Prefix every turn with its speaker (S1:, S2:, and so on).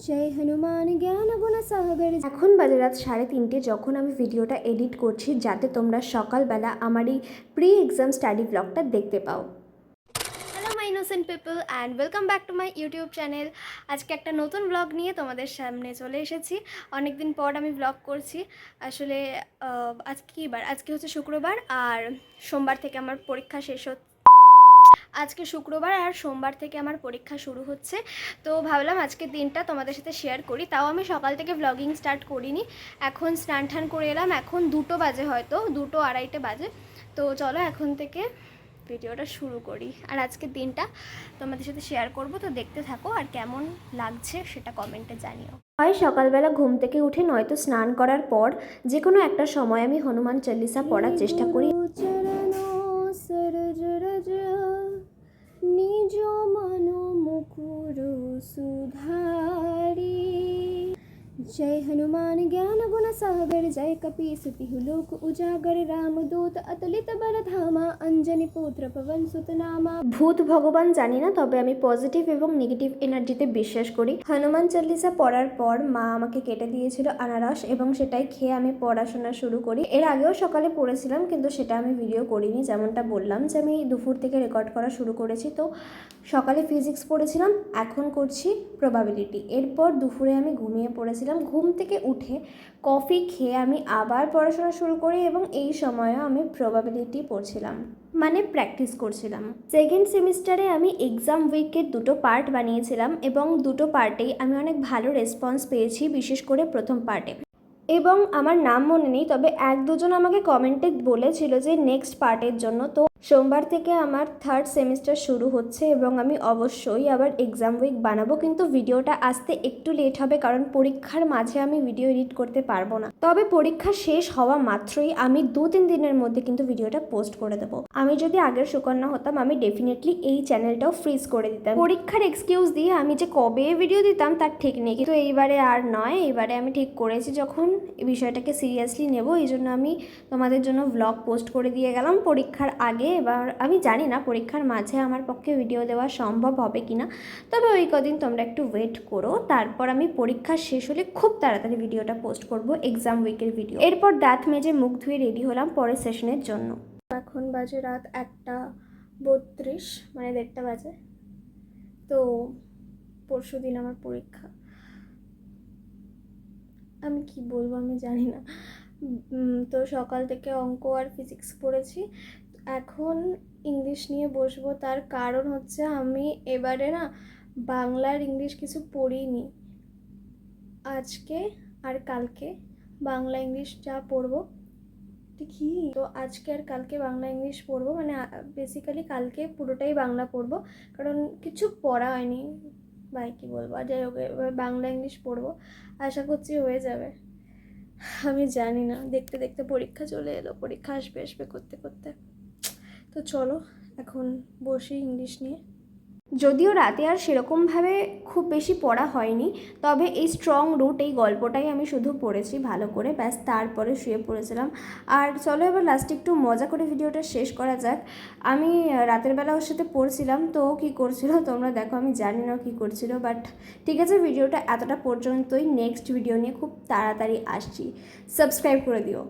S1: জয় হনুমান জ্ঞান গুণ সাগর। এখন বাজে রাত 3:30 যখন আমি ভিডিওটা এডিট করছি, যাতে তোমরা সকালবেলা আমার এই প্রি এক্সাম স্টাডি ব্লগটা দেখতে পাও। Hello my innocent people and welcome back to my YouTube channel. আজকে একটা নতুন ব্লগ নিয়ে তোমাদের সামনে চলে এসেছি। অনেক দিন পর আমি ব্লগ করছি। আসলে আজকে কী বার? আজকে হচ্ছে শুক্রবার, আর সোমবার থেকে আমার পরীক্ষা শেষ হচ্ছে। আজকে শুক্রবার আর সোমবার থেকে আমার পরীক্ষা শুরু হচ্ছে। তো ভাবলাম আজকের দিনটা তোমাদের সাথে শেয়ার করি। তাও আমি সকাল থেকে ব্লগিং স্টার্ট করিনি। এখন স্নান টান করে এলাম। এখন 2টো বাজে, হয়তো 2টো আড়াইটে বাজে। তো চলো এখন থেকে ভিডিওটা শুরু করি। আর আজকের দিনটা তোমাদের সাথে শেয়ার করব, তো দেখতে থাকো। আর কেমন লাগছে সেটা কমেন্টে জানিও। হয় সকালবেলা ঘুম থেকে উঠে, নয়তো স্নান করার পর যে কোনো একটা সময় আমি হনুমান চল্লিশা পড়ার চেষ্টা করি। নিজ মন মুকুর সুধারি, जय हनुमान ज्ञान गुण सागर। जय कपीसति लोक उजागर। रामदूत अतुलित बल धामा। अंजनी पुत्र पवन सुत नामा। ভূত ভগবান জানি না, তবে আমি পজিটিভ এবং নেগেটিভ এনার্জিতে বিশ্বাস করি। হনুমান চল্লিশা পড়ার পর মা আমাকে কেটে দিয়েছিল আনারস, এবং সেটাই খেয়ে আমি পড়াশোনা শুরু করি। এর আগেও সকালে পড়েছিলাম, কিন্তু সেটা আমি ভিডিও করিনি। যেমনটা বললাম যে আমি দুপুর থেকে রেকর্ড করা শুরু করেছি। তো সকালে ফিজিক্স পড়েছিলাম, এখন করছি প্রবাবিলিটি। এরপর দুপুরে আমি ঘুমিয়ে পড়েছিলাম। ঘুম থেকে উঠে কফি খেয়ে আমি আবার পড়াশোনা শুরু করি, এবং এই সময়ও আমি প্রবাবিলিটি পড়ছিলাম, মানে প্র্যাকটিস করছিলাম। সেকেন্ড সেমিস্টারে আমি এক্সাম উইকের 2টো পার্ট বানিয়েছিলাম, এবং 2টো পার্টেই আমি অনেক ভালো রেসপন্স পেয়েছি, বিশেষ করে প্রথম পার্টে। এবং আমার নাম মনে নেই, তবে 1-2জন আমাকে কমেন্টে বলেছিল যে নেক্সট পার্টের জন্য। তো সোমবার থেকে আমার 3rd সেমিস্টার শুরু হচ্ছে, এবং আমি অবশ্যই আবার এক্সাম উইক বানাবো। কিন্তু ভিডিওটা আসতে একটু লেট হবে, কারণ পরীক্ষার মাঝে আমি ভিডিও এডিট করতে পারবো না। তবে পরীক্ষা শেষ হওয়া মাত্রই আমি 2-3 দিনের মধ্যে কিন্তু ভিডিওটা পোস্ট করে দেবো। আমি যদি আগের সুকন্যা হতাম, আমি ডেফিনেটলি এই চ্যানেলটাও ফ্রিজ করে দিতাম। পরীক্ষার এক্সকিউজ দিয়ে আমি যে কবে ভিডিও দিতাম তার ঠিক নেই, কিন্তু এইবারে আর নয়। এইবারে আমি ঠিক করেছি, যখন এই বিষয়টাকে সিরিয়াসলি নেব, এই জন্য আমি তোমাদের জন্য ব্লগ পোস্ট করে দিয়ে গেলাম পরীক্ষার আগে। এবার আমি জানি না পরীক্ষার মাঝে আমার পক্ষে ভিডিও দেওয়া সম্ভব হবে কিনা, তবে ওই কদিন তোমরা একটু ওয়েট করো। তারপর আমি পরীক্ষা শেষ হলে খুব তাড়াতাড়ি ভিডিওটা পোস্ট করব, এক্সাম উইকের ভিডিও। এরপর দাঁত মেজে মুখ ধুয়ে রেডি হলাম পরের সেশনের জন্য। এখন বাজে রাত 1:32, মানে 1:30 বাজে। তো পরশু দিন আমার পরীক্ষা। আমি কি বলবো আমি জানি না। তো সকাল থেকে অঙ্ক আর ফিজিক্স পড়েছি, এখন ইংলিশ নিয়ে বসবো। তার কারণ হচ্ছে আমি এবারে না বাংলার ইংলিশ কিছু পড়িনি। আজকে আর কালকে বাংলা ইংলিশ যা পড়বো, কি তো আজকে আর কালকে বাংলা ইংলিশ পড়বো, মানে বেসিক্যালি কালকে পুরোটাই বাংলা পড়বো, কারণ কিছু পড়া হয়নি। ভাই কী বলবো, আর যাই হোক এবার বাংলা ইংলিশ পড়বো, আশা করছি হয়ে যাবে। আমি জানি না, দেখতে দেখতে পরীক্ষা চলে এলো, পরীক্ষা আসবে আসবে করতে করতে। তো চলো এখন বসি ইংলিশ নিয়ে। যদিও রাতে আর সেরকমভাবে খুব বেশি পড়া হয়নি, তবে এই স্ট্রং রুট এই গল্পটাই আমি শুধু পড়েছি ভালো করে, ব্যাস। তারপরে শুয়ে পড়েছিলাম। আর চলো এবার লাস্টে একটু মজা করে ভিডিওটা শেষ করা যাক। আমি রাতের বেলা ওর সাথে পড়ছিলাম, তো ও কী করছিল তোমরা দেখো। আমি জানি না কী করছিল, বাট ঠিক আছে, ভিডিওটা এতটা পর্যন্তই। নেক্সট ভিডিও নিয়ে খুব তাড়াতাড়ি আসছি, সাবস্ক্রাইব করে দিও।